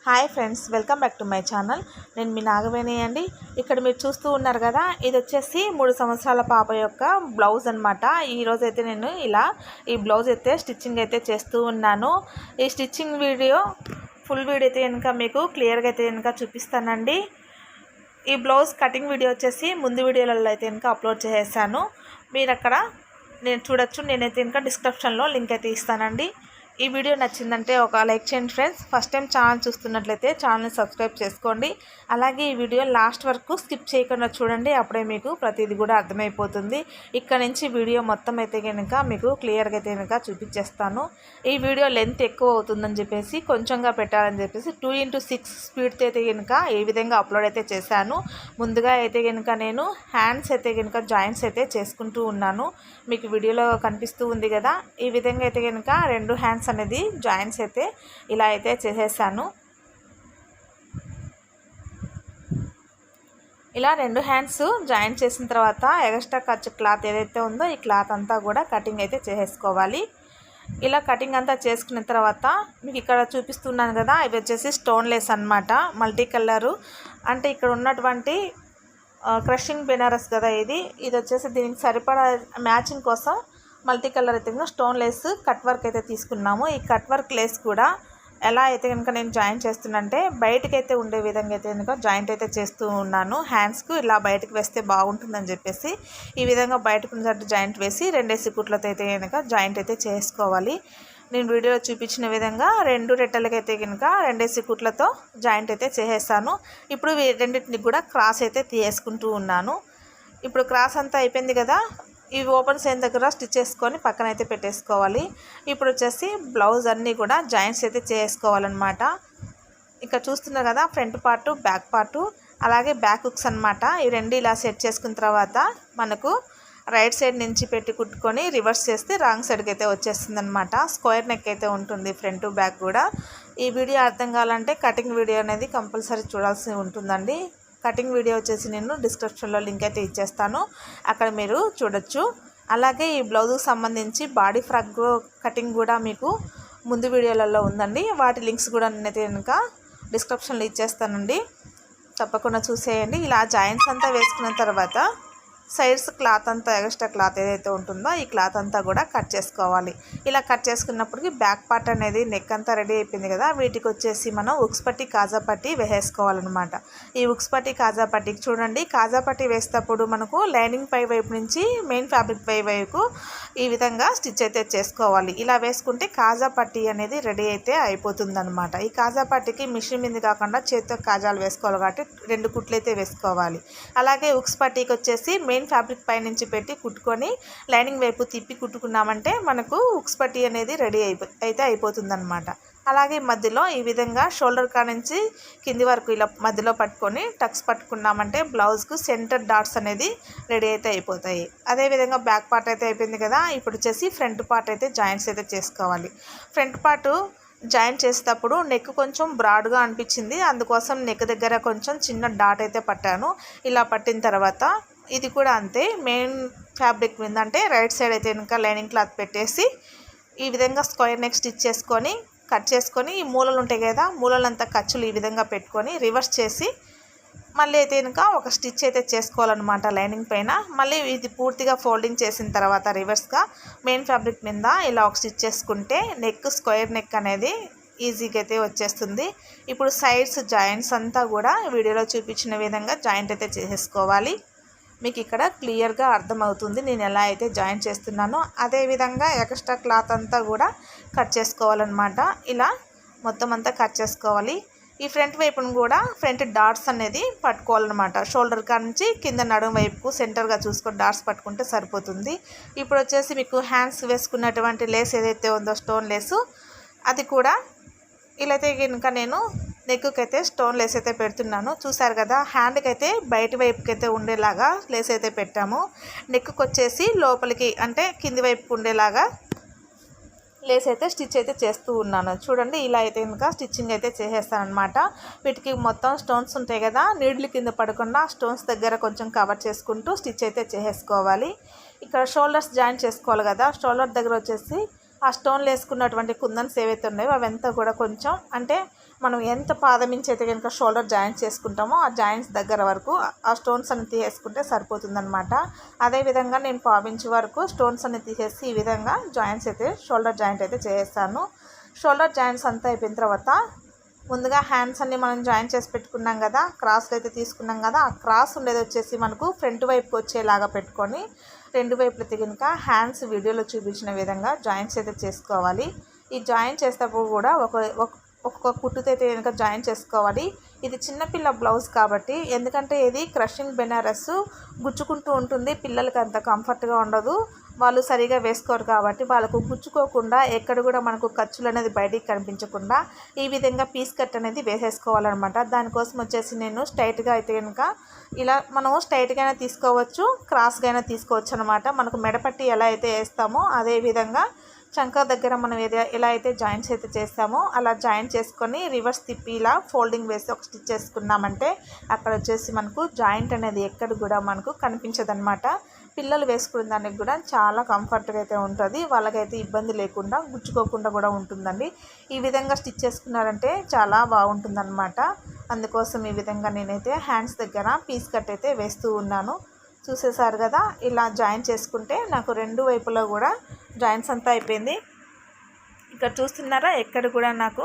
Hi friends, welcome back to my channel. నేను మీ నాగవేణి అండి. ఇక్కడ మీరు చూస్తూ ఉన్నారు కదా, ఇది వచ్చేసి 3 సంవత్సరాల పాప యొక్క బ్లౌజ్ అనమాట. ఈరోజు అయితే నేను ఈ బ్లౌజ్ అయితే స్టిచ్చింగ్ అయితే చేస్తూ ఉన్నాను. ఈ స్టిచ్చింగ్ వీడియో ఫుల్ వీడియో అయితే కనుక మీకు క్లియర్గా అయితే కనుక చూపిస్తానండి. ఈ బ్లౌజ్ కటింగ్ వీడియో వచ్చేసి ముందు వీడియోలలో అయితే కనుక అప్లోడ్ చేసేసాను. మీరు అక్కడ నేను చూడొచ్చు. నేనైతే కనుక డిస్క్రిప్షన్లో లింక్ అయితే ఇస్తానండి. ఈ వీడియో నచ్చిందంటే ఒక లైక్ చేయండి ఫ్రెండ్స్. ఫస్ట్ టైం ఛానల్ చూస్తున్నట్లయితే ఛానల్ని సబ్స్క్రైబ్ చేసుకోండి. అలాగే ఈ వీడియో లాస్ట్ వరకు స్కిప్ చేయకుండా చూడండి, అప్పుడే మీకు ప్రతిదీ కూడా అర్థమైపోతుంది. ఇక్కడ నుంచి వీడియో మొత్తం అయితే కనుక మీకు క్లియర్గా అయితే కనుక చూపించేస్తాను. ఈ వీడియో లెంత్ ఎక్కువ అవుతుందని చెప్పేసి కొంచెంగా పెట్టాలని చెప్పేసి 2x6 స్పీడ్తో అయితే కనుక ఈ విధంగా అప్లోడ్ అయితే చేశాను. ముందుగా అయితే కనుక నేను హ్యాండ్స్ అయితే కనుక జాయింట్స్ అయితే చేసుకుంటూ ఉన్నాను. మీకు వీడియోలో కనిపిస్తూ ఉంది కదా, ఈ విధంగా అయితే కనుక 2 హ్యాండ్స్ అనేది జాయింట్స్ అయితే ఇలా అయితే చేసేసాను. ఇలా 2 హ్యాండ్స్ జాయింట్ చేసిన తర్వాత ఎక్స్ట్రా ఖర్చు క్లాత్ ఏదైతే ఉందో ఈ క్లాత్ అంతా కూడా కటింగ్ అయితే చేసేసుకోవాలి. ఇలా కటింగ్ అంతా చేసుకున్న తర్వాత మీకు ఇక్కడ చూపిస్తున్నాను కదా, ఇవి వచ్చేసి స్టోన్ లేస్ అన్నమాట. మల్టీ కలరు అంటే ఇక్కడ ఉన్నటువంటి క్రషింగ్ బెనారస్ కదా, ఇది వచ్చేసి దీనికి సరిపడా మ్యాచింగ్ కోసం మల్టీ కలర్ అయితే స్టోన్ లేస్ కట్ వర్క్ అయితే తీసుకున్నాము. ఈ కట్ వర్క్ లేస్ కూడా ఎలా అయితే కనుక నేను జాయింట్ చేస్తున్నానంటే బయటకు అయితే ఉండే విధంగా అయితే కనుక జాయింట్ అయితే చేస్తూ ఉన్నాను. హ్యాండ్స్కు ఇలా బయటకు వేస్తే బాగుంటుందని చెప్పేసి ఈ విధంగా బయటకు ఉన్నట్టు జాయింట్ వేసి 2 కుట్లతో అయితే కనుక జాయింట్ అయితే చేసుకోవాలి. నేను వీడియోలో చూపించిన విధంగా 2 రెట్టలకైతే కనుక 2 కుట్లతో జాయింట్ అయితే చేసేస్తాను. ఇప్పుడు రెండింటిని కూడా క్రాస్ అయితే తీసుకుంటూ ఉన్నాను. ఇప్పుడు క్రాస్ అంతా అయిపోయింది కదా, ఇవి ఓపెన్ సైన్ దగ్గర స్టిచ్ చేసుకొని పక్కన అయితే పెట్టేసుకోవాలి. ఇప్పుడు వచ్చేసి బ్లౌజ్ అన్నీ కూడా జాయింట్స్ అయితే చేసుకోవాలన్నమాట. ఇక్కడ చూస్తున్నారు కదా, ఫ్రంట్ పార్టు బ్యాక్ పార్టు అలాగే బ్యాక్ హుక్స్ అనమాట. ఈ 2 ఇలా సెట్ చేసుకున్న తర్వాత మనకు రైట్ సైడ్ నుంచి పెట్టి కుట్టుకొని రివర్స్ చేస్తే రాంగ్ సైడ్కి అయితే వచ్చేస్తుంది అనమాట. స్క్వేర్ నెక్ అయితే ఉంటుంది ఫ్రంట్ బ్యాక్ కూడా. ఈ వీడియో అర్థం కావాలంటే కటింగ్ వీడియో అనేది కంపల్సరీ చూడాల్సి ఉంటుందండి. కటింగ్ వీడియో వచ్చేసి నేను డిస్క్రిప్షన్లో లింక్ అయితే ఇచ్చేస్తాను, అక్కడ మీరు చూడొచ్చు. అలాగే ఈ బ్లౌజ్కి సంబంధించి బాడీ ఫ్రాక్ కటింగ్ కూడా మీకు ముందు వీడియోలలో ఉందండి. వాటి లింక్స్ కూడా నేనైతే కనుక డిస్క్రిప్షన్లో ఇచ్చేస్తానండి, తప్పకుండా చూసేయండి. ఇలా జాయింట్స్ అంతా వేసుకున్న తర్వాత సైడ్స్ క్లాత్ అంతా ఎక్స్ట్రా క్లాత్ ఏదైతే ఉంటుందో ఈ క్లాత్ అంతా కూడా కట్ చేసుకోవాలి. ఇలా కట్ చేసుకున్నప్పటికీ బ్యాక్ పార్ట్ అనేది నెక్ అంతా రెడీ అయిపోయింది కదా, వీటికి వచ్చేసి మనం ఉక్స్ పట్టి కాజా పట్టి వేసేసుకోవాలన్నమాట. ఈ ఉక్స్ పట్టి కాజా పట్టికి చూడండి, కాజా పట్టి వేసేటప్పుడు మనకు లైనింగ్ పై వైపు నుంచి మెయిన్ ఫ్యాబ్రిక్ పై వైపు ఈ విధంగా స్టిచ్ అయితే చేసుకోవాలి. ఇలా వేసుకుంటే కాజా పట్టి అనేది రెడీ అయితే అయిపోతుంది అనమాట. ఈ కాజా పట్టికి మిషన్ మీద కాకుండా చేతితో కాజాలు వేసుకోవాలి కాబట్టి 2 కుట్లు అయితే వేసుకోవాలి. అలాగే ఉక్స్ పట్టికి వచ్చేసి మెయిన్ ఫ్యాబ్రిక్ పై నుంచి పెట్టి కుట్టుకొని లైనింగ్ వైపు తిప్పి కుట్టుకున్నామంటే మనకు ఉక్స్ పట్టి అనేది రెడీ అయితే అయిపోతుంది అనమాట. అలాగే మధ్యలో ఈ విధంగా షోల్డర్ కా నుంచి కింది వరకు ఇలా మధ్యలో పట్టుకొని టక్స్ పట్టుకున్నామంటే బ్లౌజ్కు సెంటర్ డాట్స్ అనేది రెడీ అయితే అయిపోతాయి. అదేవిధంగా బ్యాక్ పార్ట్ అయితే అయిపోయింది కదా, ఇప్పుడు వచ్చేసి ఫ్రంట్ పార్ట్ అయితే జాయింట్స్ అయితే చేసుకోవాలి. ఫ్రంట్ పార్ట్ జాయింట్ చేసేటప్పుడు నెక్ కొంచెం బ్రాడ్గా అనిపించింది, అందుకోసం నెక్ దగ్గర కొంచెం చిన్న డాట్ అయితే పట్టాను. ఇలా పట్టిన తర్వాత ఇది కూడా అంతే, మెయిన్ ఫ్యాబ్రిక్ మీద అంటే రైట్ సైడ్ అయితే కనుక లైనింగ్ క్లాత్ పెట్టేసి ఈ విధంగా స్క్వేర్ నెక్ స్టిచ్ చేసుకొని కట్ చేసుకొని ఈ మూలలు ఉంటాయి కదా, మూలలంతా ఖర్చులు ఈ విధంగా పెట్టుకొని రివర్స్ చేసి మళ్ళీ అయితే కనుక ఒక స్టిచ్ అయితే చేసుకోవాలన్నమాట లైనింగ్ పైన. మళ్ళీ ఇది పూర్తిగా ఫోల్డింగ్ చేసిన తర్వాత రివర్స్గా మెయిన్ ఫ్యాబ్రిక్ మీద ఇలా ఒక స్టిచ్ చేసుకుంటే నెక్ స్క్వేర్ నెక్ అనేది ఈజీగా అయితే వచ్చేస్తుంది. ఇప్పుడు సైడ్స్ జాయింట్స్ అంతా కూడా వీడియోలో చూపించిన విధంగా జాయింట్ అయితే చేసేసుకోవాలి. మీకు ఇక్కడ క్లియర్గా అర్థమవుతుంది నేను ఎలా అయితే జాయింట్ చేస్తున్నానో. అదేవిధంగా ఎక్స్ట్రా క్లాత్ అంతా కూడా కట్ చేసుకోవాలన్నమాట. ఇలా మొత్తం అంతా కట్ చేసుకోవాలి. ఈ ఫ్రంట్ వైపును కూడా ఫ్రంట్ డాట్స్ అనేది పట్టుకోవాలన్నమాట. షోల్డర్ కా నుంచి కింద నడుము వైపుకు సెంటర్గా చూసుకొని డాట్స్ పట్టుకుంటే సరిపోతుంది. ఇప్పుడు వచ్చేసి మీకు హ్యాండ్స్ వేసుకున్నటువంటి లేస్ ఏదైతే ఉందో స్టోన్ లేసు, అది కూడా ఇలా అయితే కనుక నేను నెక్కి అయితే స్టోన్ లేస్ అయితే పెడుతున్నాను. చూసారు కదా, హ్యాండ్కి అయితే బయట వైపుకి అయితే ఉండేలాగా లేస్ అయితే పెట్టాము. నెక్కి వచ్చేసి లోపలికి అంటే కింది వైపుకి ఉండేలాగా లేస్ అయితే స్టిచ్ అయితే చేస్తూ ఉన్నాను. చూడండి, ఇలా అయితే ఇంకా స్టిచ్చింగ్ అయితే చేసేస్తాను అనమాట. వీటికి మొత్తం స్టోన్స్ ఉంటాయి కదా, నీడ్లు కింద పడకుండా స్టోన్స్ దగ్గర కొంచెం కవర్ చేసుకుంటూ స్టిచ్ అయితే చేసేసుకోవాలి. ఇక్కడ షోల్డర్స్ జాయిన్ చేసుకోవాలి కదా, షోల్డర్ దగ్గర వచ్చేసి ఆ స్టోన్లు వేసుకున్నటువంటి కుందన్స్ ఏవైతే ఉన్నాయో అవంతా కూడా కొంచెం అంటే మనం ఎంత పాదం నుంచి అయితే కనుక షోల్డర్ జాయింట్ చేసుకుంటామో ఆ జాయింట్స్ దగ్గర వరకు ఆ స్టోన్స్ అన్ని తీసేసుకుంటే సరిపోతుందన్నమాట. అదేవిధంగా నేను పావించి వరకు స్టోన్స్ అన్ని తీసేసి ఈ విధంగా జాయింట్స్ అయితే షోల్డర్ జాయింట్ అయితే చేసేస్తాను. షోల్డర్ జాయింట్స్ అంతా అయిపోయిన తర్వాత ముందుగా హ్యాండ్స్ అన్ని మనం జాయిన్ చేసి పెట్టుకున్నాం కదా, క్రాస్లు అయితే తీసుకున్నాం కదా, ఆ క్రాస్ ఉండేది వచ్చేసి మనకు ఫ్రంట్ వైపుకి వచ్చేలాగా పెట్టుకొని రెండు వైపులు కనుక హ్యాండ్స్ వీడియోలో చూపించిన విధంగా జాయింట్స్ అయితే చేసుకోవాలి. ఈ జాయిన్ చేసేటప్పుడు కూడా ఒక్కొక్క కుట్టుతో అయితే కనుక జాయిన్ చేసుకోవాలి. ఇది చిన్నపిల్ల బ్లౌజ్ కాబట్టి, ఎందుకంటే ఇది క్రషింగ్ బెనారస్ గుచ్చుకుంటూ ఉంటుంది, పిల్లలకి అంత కంఫర్ట్గా ఉండదు, వాళ్ళు సరిగా వేసుకోరు కాబట్టి వాళ్ళకు గుచ్చుకోకుండా ఎక్కడ కూడా మనకు ఖర్చులు అనేది బయటికి కనిపించకుండా ఈ విధంగా పీస్ కట్ అనేది వేసేసుకోవాలన్నమాట. దానికోసం వచ్చేసి నేను స్ట్రైట్గా అయితే కనుక ఇలా మనం స్ట్రైట్గా అయినా తీసుకోవచ్చు, క్రాస్గా అయినా తీసుకోవచ్చు అనమాట. మనకు మెడపట్టి ఎలా అయితే వేస్తామో అదే విధంగా చంక దగ్గర మనం ఎలా అయితే జాయింట్స్ అయితే చేస్తామో అలా జాయింట్ చేసుకొని రివర్స్ తిప్పి ఇలా ఫోల్డింగ్ వేసి ఒక స్టిచ్ చేసుకున్నామంటే అక్కడ వచ్చేసి మనకు జాయింట్ అనేది ఎక్కడ కూడా మనకు కనిపించదన్నమాట. పిల్లలు వేసుకునే దానికి కూడా చాలా కంఫర్ట్గా అయితే ఉంటుంది, వాళ్ళకైతే ఇబ్బంది లేకుండా గుచ్చుకోకుండా కూడా ఉంటుందండి. ఈ విధంగా స్టిచ్ చేసుకున్నారంటే చాలా బాగుంటుందన్నమాట. అందుకోసం ఈ విధంగా నేనైతే హ్యాండ్స్ దగ్గర పీస్ కట్ అయితే వేస్తూ ఉన్నాను. చూసేసారు కదా, ఇలా జాయిన్ చేసుకుంటే నాకు రెండు వైపులా కూడా జాయింట్స్ అంతా అయిపోయింది. ఇక్కడ చూస్తున్నారా, ఎక్కడ కూడా నాకు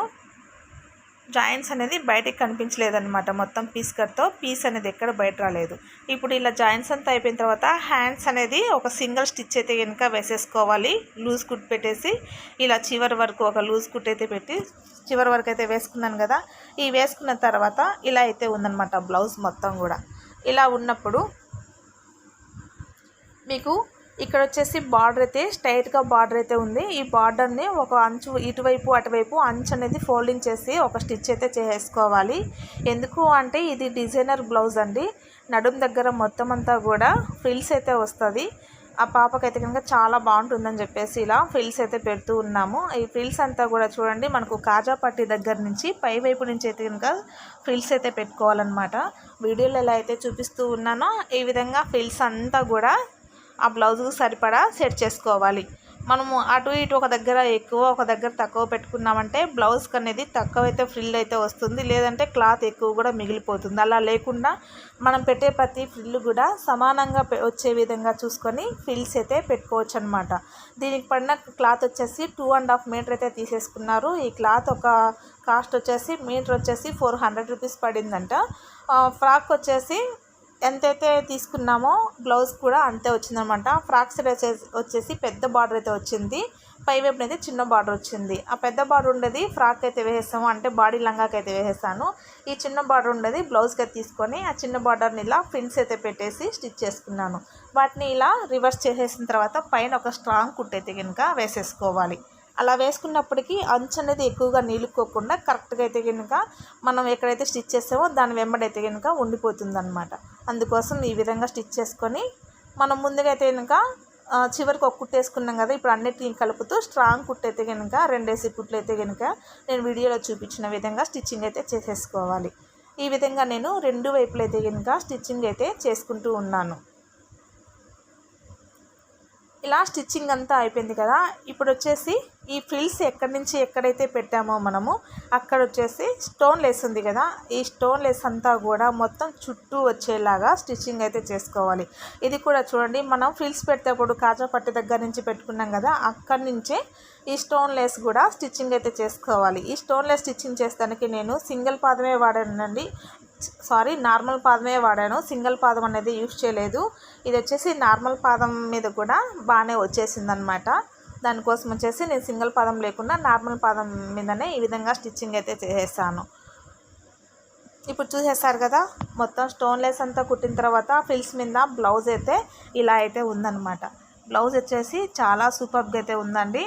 జాయింట్స్ అనేది బయటికి కనిపించలేదన్నమాట. మొత్తం పీస్ కట్తో పీస్ అనేది ఎక్కడ బయట రాలేదు. ఇప్పుడు ఇలా జాయింట్స్ అంతా అయిపోయిన తర్వాత హ్యాండ్స్ అనేది ఒక సింగిల్ స్టిచ్ అయితే కనుక వేసేసుకోవాలి. లూజ్ కుట్ పెట్టేసి ఇలా చివరి వరకు ఒక లూజ్ కుట్ అయితే పెట్టి చివరి వరకు అయితే వేసుకున్నాను కదా. ఈ వేసుకున్న తర్వాత ఇలా అయితే ఉందన్నమాట బ్లౌజ్ మొత్తం కూడా. ఇలా ఉన్నప్పుడు మీకు ఇక్కడ వచ్చేసి బార్డర్ అయితే స్ట్రైట్గా బార్డర్ అయితే ఉంది. ఈ బార్డర్ని ఒక అంచు ఇటువైపు అటువైపు అంచు అనేది ఫోల్డింగ్ చేసి ఒక స్టిచ్ అయితే చేసుకోవాలి. ఎందుకు అంటే ఇది డిజైనర్ బ్లౌజ్ అండి. నడుం దగ్గర మొత్తం అంతా కూడా ఫ్రిల్స్ అయితే వస్తుంది. ఆ పాపకైతే కనుక చాలా బాగుంటుందని చెప్పేసి ఇలా ఫ్రిల్స్ అయితే పెడుతూ ఉన్నాము. ఈ ఫ్రిల్స్ అంతా కూడా చూడండి, మనకు కాజా పట్టి దగ్గర నుంచి పై వైపు నుంచి అయితే కనుక ఫ్రిల్స్ అయితే పెట్టుకోవాలన్నమాట. వీడియోలో ఎలా అయితే చూపిస్తూ ఉన్నానో ఈ విధంగా ఫ్రిల్స్ అంతా కూడా ఆ బ్లౌజ్కి సరిపడా సెట్ చేసుకోవాలి. మనము అటు ఇటు ఒక దగ్గర ఎక్కువ ఒక దగ్గర తక్కువ పెట్టుకున్నామంటే బ్లౌజ్కి అనేది తక్కువైతే ఫ్రిల్ అయితే వస్తుంది, లేదంటే క్లాత్ ఎక్కువ కూడా మిగిలిపోతుంది. అలా లేకుండా మనం పెట్టే ప్రతి ఫ్రిల్ కూడా సమానంగా వచ్చే విధంగా చూసుకొని ఫ్రిల్స్ అయితే పెట్టుకోవచ్చు అనమాట. దీనికి పడిన క్లాత్ వచ్చేసి 2.5 మీటర్ అయితే తీసేసుకున్నారు. ఈ క్లాత్ ఒక కాస్ట్ వచ్చేసి మీటర్ వచ్చేసి 400 రూపీస్ పడిందంట. ఫ్రాక్ వచ్చేసి ఎంతైతే తీసుకున్నామో బ్లౌజ్ కూడా అంతే వచ్చిందనమాట. ఫ్రాక్ సైడ్ వచ్చేసి పెద్ద బార్డర్ అయితే వచ్చింది, పై వైపున అయితే చిన్న బార్డర్ వచ్చింది. ఆ పెద్ద బార్డర్ ఉండేది ఫ్రాక్ అయితే వేసేస్తాము, అంటే బాడీ లంగాకి అయితే వేసేస్తాను. ఈ చిన్న బార్డర్ ఉండేది బ్లౌజ్కి అయితే తీసుకొని ఆ చిన్న బార్డర్ని ఇలా పిన్స్ అయితే పెట్టేసి స్టిచ్ చేసుకున్నాను. వాటిని ఇలా రివర్స్ చేసేసిన తర్వాత పైన ఒక స్ట్రాంగ్ కుట్ అయితే కనుక వేసేసుకోవాలి. అలా వేసుకున్నప్పటికీ అంచు అనేది ఎక్కువగా నీలుకోకుండా కరెక్ట్గా అయితే కనుక మనం ఎక్కడైతే స్టిచ్ చేస్తామో దాని వెంబడైతే కనుక ఉండిపోతుంది అనమాట. అందుకోసం ఈ విధంగా స్టిచ్ చేసుకొని మనం ముందుగా అయితే కనుక చివరికి ఒక కుట్టు వేసుకున్నాం కదా, ఇప్పుడు అన్నిటిని కలుపుతూ స్ట్రాంగ్ కుట్టు అయితే కనుక 2 కుట్లు అయితే కనుక నేను వీడియోలో చూపించిన విధంగా స్టిచ్చింగ్ అయితే చేసేసుకోవాలి. ఈ విధంగా నేను రెండు వైపులు అయితే కనుక స్టిచ్చింగ్ అయితే చేసుకుంటూ ఉన్నాను. ఇలా స్టిచ్చింగ్ అంతా అయిపోయింది కదా. ఇప్పుడు వచ్చేసి ఈ ఫ్రిల్స్ ఎక్కడి నుంచి ఎక్కడైతే పెట్టామో మనము అక్కడ వచ్చేసి స్టోన్ లేస్ ఉంది కదా, ఈ స్టోన్ లేస్ అంతా కూడా మొత్తం చుట్టూ వచ్చేలాగా స్టిచ్చింగ్ అయితే చేసుకోవాలి. ఇది కూడా చూడండి, మనం ఫ్రిల్స్ పెట్టేటప్పుడు కాజా పట్టి దగ్గర నుంచి పెట్టుకున్నాం కదా, అక్కడి నుంచే ఈ స్టోన్ లేస్ కూడా స్టిచ్చింగ్ అయితే చేసుకోవాలి. ఈ స్టోన్ లేస్ స్టిచ్చింగ్ చేసేదానికి నేను సింగిల్ పాదమే వాడానండి, నార్మల్ పాదమే వాడాను, సింగిల్ పాదం అనేది యూజ్ చేయలేదు. ఇది వచ్చేసి నార్మల్ పాదం మీద కూడా బాగానే వచ్చేసింది అనమాట. దానికోసం వచ్చేసి నేను సింగిల్ పాదం లేకుండా నార్మల్ పాదం మీదనే ఈ విధంగా స్టిచ్చింగ్ అయితే చేసేసాను. ఇప్పుడు చూసేసారు కదా, మొత్తం స్టోన్ లేస్ అంతా కుట్టిన తర్వాత ఫ్రిల్స్ మీద బ్లౌజ్ అయితే ఇలా అయితే ఉందన్నమాట. బ్లౌజ్ వచ్చేసి చాలా సూపర్గా అయితే ఉందండి,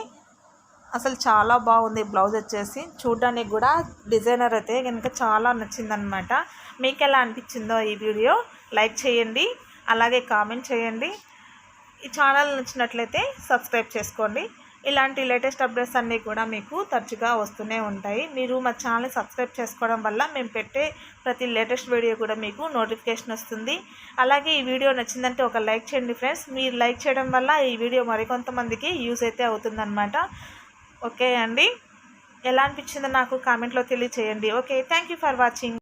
అసలు చాలా బాగుంది. బ్లౌజ్ వచ్చేసి చూడడానికి కూడా డిజైనర్ అయితే కనుక చాలా నచ్చిందనమాట. మీకు ఎలా అనిపించిందో ఈ వీడియో లైక్ చేయండి, అలాగే కామెంట్ చేయండి. ఈ ఛానల్ నచ్చినట్లయితే సబ్స్క్రైబ్ చేసుకోండి. ఇలాంటి లేటెస్ట్ అప్డేట్స్ అన్నీ కూడా మీకు తరచుగా వస్తూనే ఉంటాయి. మీరు మా ఛానల్ సబ్స్క్రైబ్ చేసుకోవడం వల్ల మేము పెట్టే ప్రతి లేటెస్ట్ వీడియో కూడా మీకు నోటిఫికేషన్ వస్తుంది. అలాగే ఈ వీడియో నచ్చిందంటే ఒక లైక్ చేయండి ఫ్రెండ్స్. మీరు లైక్ చేయడం వల్ల ఈ వీడియో మరికొంతమందికి యూజ్ అయితే అవుతుందన్నమాట. ఓకే అండి. ఎలా అనిపించిందో నాకు కామెంట్లో తెలియచేయండి. Okay, thank you for watching.